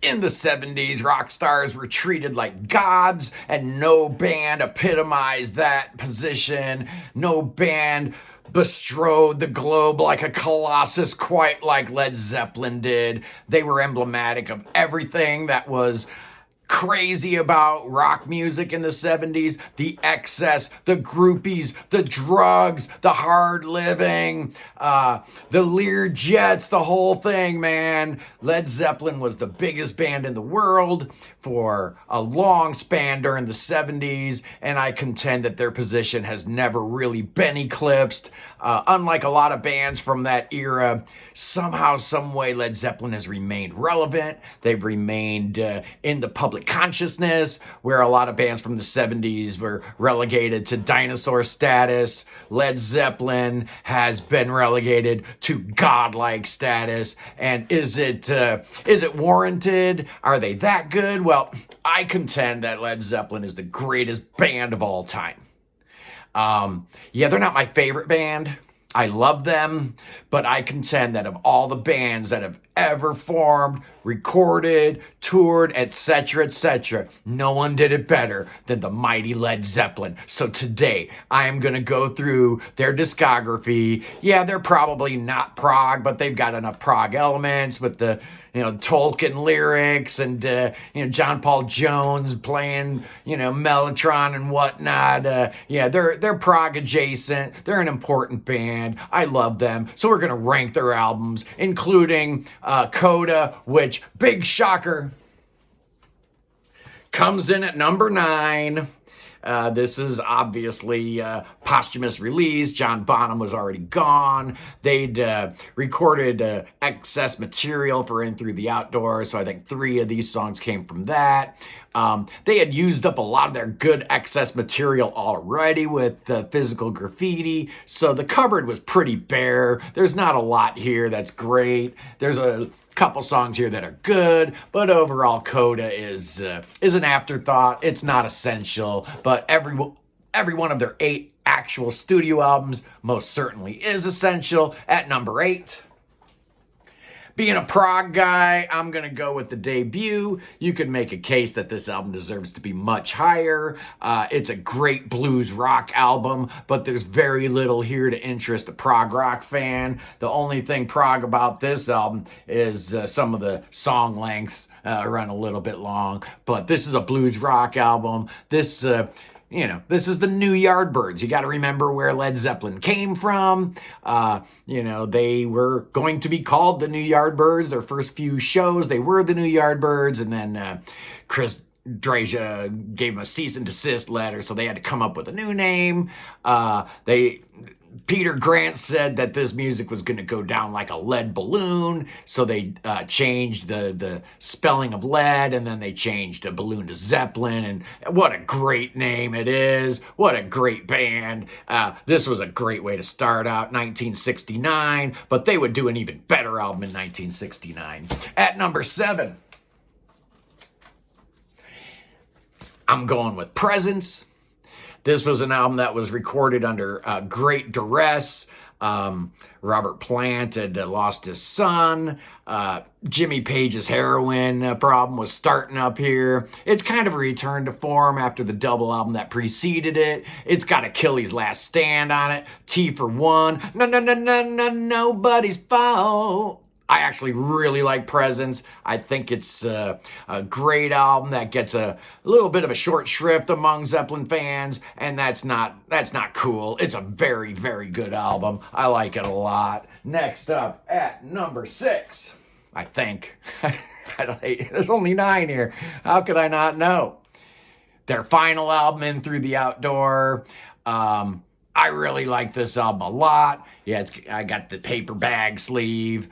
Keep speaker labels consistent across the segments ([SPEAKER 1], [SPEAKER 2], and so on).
[SPEAKER 1] In the 70s, rock stars were treated like gods, and no band epitomized that position. No band bestrode the globe like a colossus, quite like Led Zeppelin did. They were emblematic of everything that was crazy about rock music in the 70s: the excess, the groupies, the drugs, the hard living, the Lear Jets, the whole thing, man. Led Zeppelin was the biggest band in the world for a long span during the 70s, and I contend that their position has never really been eclipsed. Unlike a lot of bands from that era, somehow, some way, Led Zeppelin has remained relevant. They've remained in the public consciousness, where a lot of bands from the 70s were relegated to dinosaur status. Led Zeppelin has been relegated to godlike status. And is it warranted? Are they that good? Well, I contend that Led Zeppelin is the greatest band of all time. Yeah, they're not my favorite band. I love them, but I contend that of all the bands that have ever formed, recorded, toured, etc., no one did it better than the mighty Led Zeppelin. So today, I am going to go through their discography. Yeah, they're probably not prog, but they've got enough prog elements with the Tolkien lyrics and John Paul Jones playing Mellotron and whatnot. Yeah, they're prog adjacent. They're an important band. I love them. So we're gonna rank their albums, including Coda, which, big shocker, comes in at number 9. This is obviously posthumous release. John Bonham was already gone. They'd recorded excess material for In Through the Outdoors, so I think 3 of these songs came from that. They had used up a lot of their good excess material already with Physical Graffiti, so the cupboard was pretty bare. There's not a lot here that's great. There's a couple songs here that are good, but overall Coda is an afterthought. It's not essential, but every one of their 8 actual studio albums most certainly is essential. At number 8, being a prog guy, I'm going to go with the debut. You could make a case that this album deserves to be much higher. It's a great blues rock album, but there's very little here to interest a prog rock fan. The only thing prog about this album is some of the song lengths run a little bit long, but this is a blues rock album. This is the New Yardbirds. You got to remember where Led Zeppelin came from. They were going to be called the New Yardbirds. Their first few shows, they were the New Yardbirds, and then Chris Draja gave them a cease and desist letter, so they had to come up with a new name. Peter Grant said that this music was going to go down like a lead balloon, so they changed the spelling of lead, and then they changed a balloon to Zeppelin, and what a great name it is. What a great band. This was a great way to start out 1969, but they would do an even better album in 1969. At number 7, I'm going with Presence. This was an album that was recorded under great duress. Robert Plant had lost his son. Jimmy Page's heroin problem was starting up here. It's kind of a return to form after the double album that preceded it. It's got Achilles' Last Stand on it. T for One. Nobody's fault. I actually really like Presence. I think it's a great album that gets a little bit of a short shrift among Zeppelin fans, and that's not cool. It's a very, very good album. I like it a lot. Next up at number 6, I think. There's only 9 here. How could I not know? Their final album, In Through the Outdoor. I really like this album a lot. Yeah, I got the paper bag sleeve.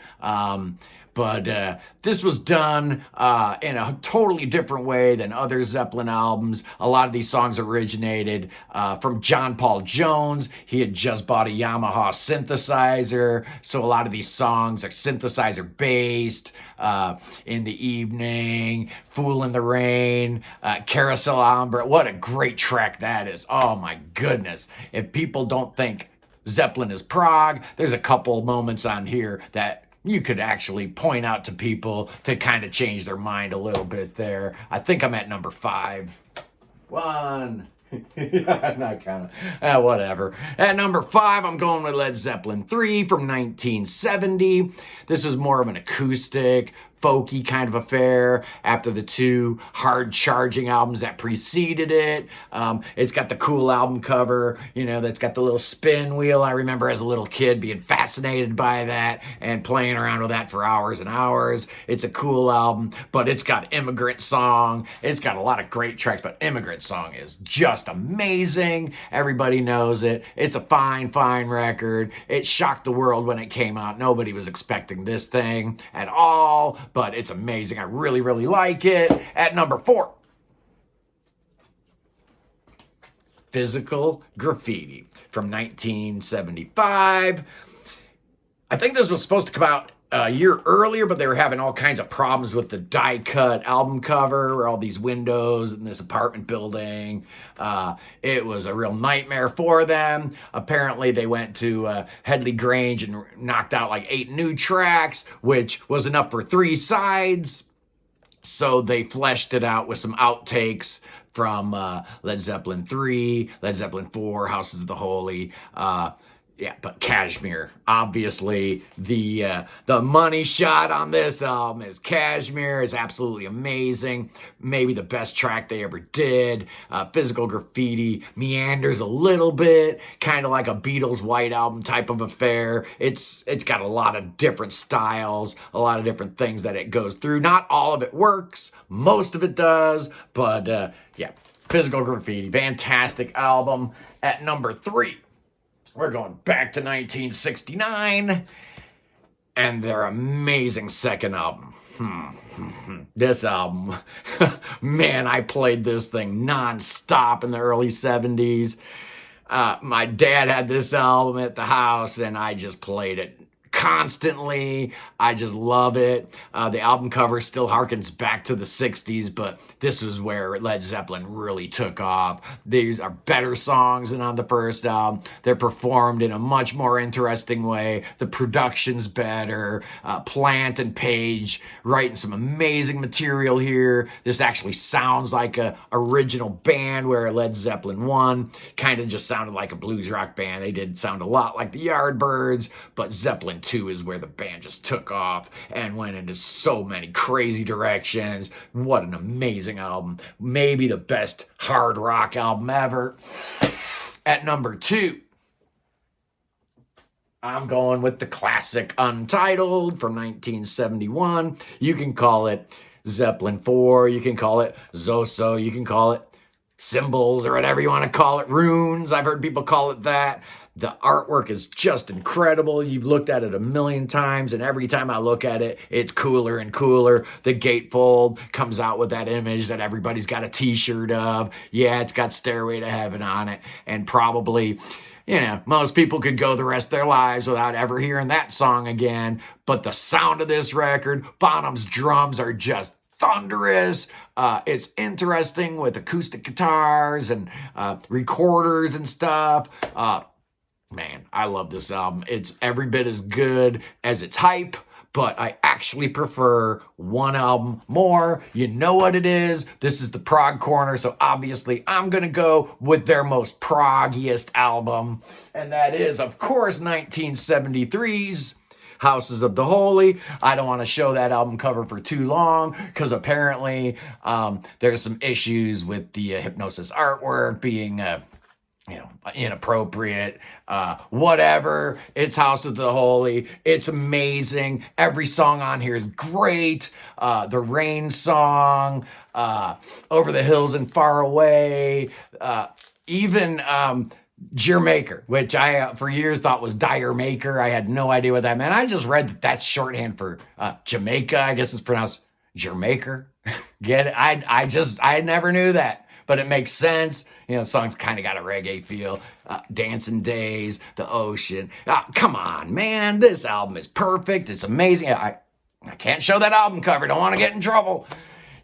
[SPEAKER 1] But this was done in a totally different way than other Zeppelin albums. A lot of these songs originated from John Paul Jones. He had just bought a Yamaha synthesizer, so a lot of these songs are synthesizer based. In the Evening, Fool in the Rain, Carousel Ombre. What a great track that is. Oh my goodness. If people don't think Zeppelin is prog, there's a couple moments on here that you could actually point out to people to kind of change their mind a little bit there. I think I'm at number 5. One. Yeah, not counting. Whatever. At number 5, I'm going with Led Zeppelin 3 from 1970. This was more of an acoustic, folky kind of affair after the 2 hard charging albums that preceded it. It's got the cool album cover, that's got the little spin wheel. I remember as a little kid being fascinated by that and playing around with that for hours and hours. It's a cool album, but it's got Immigrant Song. It's got a lot of great tracks, but Immigrant Song is just amazing. Everybody knows it. It's a fine, fine record. It shocked the world when it came out. Nobody was expecting this thing at all, but it's amazing. I really, really like it. At number 4, Physical Graffiti from 1975. I think this was supposed to come out a year earlier, but they were having all kinds of problems with the die-cut album cover, or all these windows in this apartment building. It was a real nightmare for them. Apparently, they went to Headley Grange and knocked out like 8 new tracks, which was enough for 3 sides. So they fleshed it out with some outtakes from Led Zeppelin 3, Led Zeppelin 4, Houses of the Holy. Yeah, but Cashmere, obviously, the money shot on this album is Cashmere. Is absolutely amazing. Maybe the best track they ever did. Physical Graffiti meanders a little bit, kind of like a Beatles White Album type of affair. It's got a lot of different styles, a lot of different things that it goes through. Not all of it works. Most of it does, but yeah, Physical Graffiti, fantastic album. At number 3, we're going back to 1969 and their amazing second album. This album, man, I played this thing nonstop in the early 70s. My dad had this album at the house, and I just played it constantly. I just love it. The album cover still harkens back to the 60s, but this is where Led Zeppelin really took off. These are better songs than on the first album. They're performed in a much more interesting way. The production's better. Plant and Page writing some amazing material here. This actually sounds like a original band, where Led Zeppelin 1 kind of just sounded like a blues rock band. They did sound a lot like the Yardbirds, but Zeppelin 2 is where the band just took off and went into so many crazy directions. What an amazing album. Maybe the best hard rock album ever. At number 2, I'm going with the classic Untitled from 1971. You can call it Zeppelin 4. You can call it Zoso. You can call it Symbols, or whatever you want to call it. Runes. I've heard people call it that. The artwork is just incredible. You've looked at it a million times, and every time I look at it, it's cooler and cooler. The gatefold comes out with that image that everybody's got a t-shirt of. Yeah, it's got Stairway to Heaven on it, and probably, most people could go the rest of their lives without ever hearing that song again. But the sound of this record, Bonham's drums are just thunderous. It's interesting with acoustic guitars and recorders and stuff. Man, I love this album. It's every bit as good as its hype, but I actually prefer one album more. You know what it is. This is the Prog Corner, so obviously I'm going to go with their most proggiest album, and that is, of course, 1973's Houses of the Holy. I don't want to show that album cover for too long, because apparently there's some issues with the Hypnosis artwork being inappropriate, whatever. It's House of the Holy. It's amazing. Every song on here is great. The Rain song, Over the Hills and Far Away, even Jermaker, which I for years thought was Dire Maker. I had no idea what that meant. I just read that that's shorthand for Jamaica. I guess it's pronounced Jermaker. Get it? I never knew that, but it makes sense. The song's kind of got a reggae feel. Dancing Days, The Ocean. Come on, man. This album is perfect. It's amazing. I can't show that album cover. Don't want to get in trouble.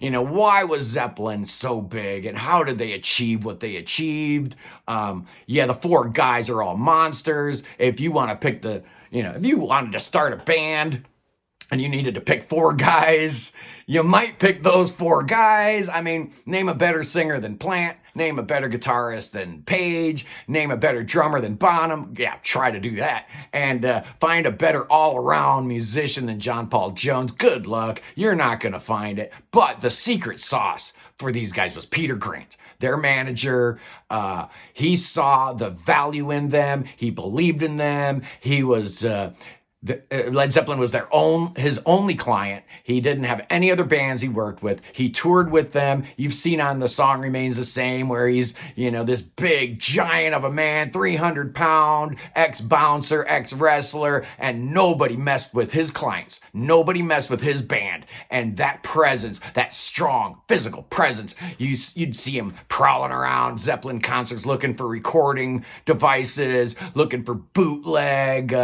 [SPEAKER 1] Why was Zeppelin so big, and how did they achieve what they achieved? The 4 guys are all monsters. If you want to pick if you wanted to start a band, and you needed to pick 4 guys, you might pick those 4 guys. I mean, name a better singer than Plant, name a better guitarist than Page, name a better drummer than Bonham. Yeah, try to do that. And find a better all-around musician than John Paul Jones. Good luck. You're not going to find it. But the secret sauce for these guys was Peter Grant, their manager. He saw the value in them. He believed in them. He was... Led Zeppelin was his only client. He didn't have any other bands he worked with. He toured with them. You've seen on The Song Remains the Same, where he's, this big giant of a man, 300-pound, ex-bouncer, ex-wrestler, and nobody messed with his clients. Nobody messed with his band. And that presence, that strong physical presence, you'd see him prowling around Zeppelin concerts looking for recording devices, looking for bootleg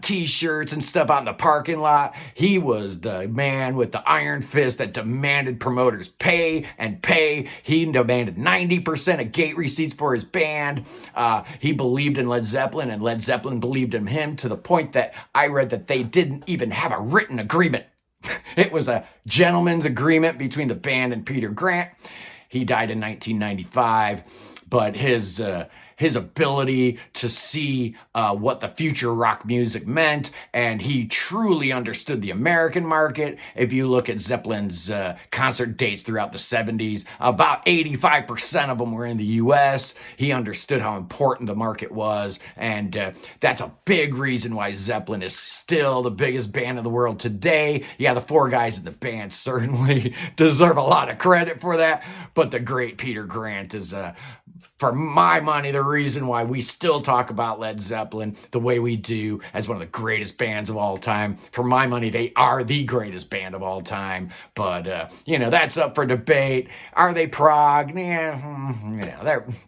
[SPEAKER 1] T-shirts and stuff out in the parking lot. He was the man with the iron fist that demanded promoters pay and pay. He demanded 90% of gate receipts for his band. He believed in Led Zeppelin, and Led Zeppelin believed in him, to the point that I read that they didn't even have a written agreement. It was a gentleman's agreement between the band and Peter Grant. He died in 1995, but his ability to see what the future of rock music meant, and he truly understood the American market. If you look at Zeppelin's concert dates throughout the 70s, about 85% of them were in the U.S. He understood how important the market was, and that's a big reason why Zeppelin is still the biggest band in the world today. Yeah, the 4 guys in the band certainly deserve a lot of credit for that, but the great Peter Grant is for my money, the reason why we still talk about Led Zeppelin the way we do, as one of the greatest bands of all time. For my money, they are the greatest band of all time. But, that's up for debate. Are they prog? They're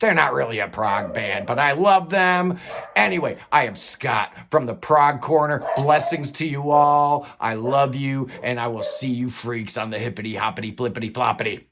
[SPEAKER 1] not really a prog band, but I love them. Anyway, I am Scott from the Prog Corner. Blessings to you all. I love you, and I will see you freaks on the hippity hoppity flippity floppity.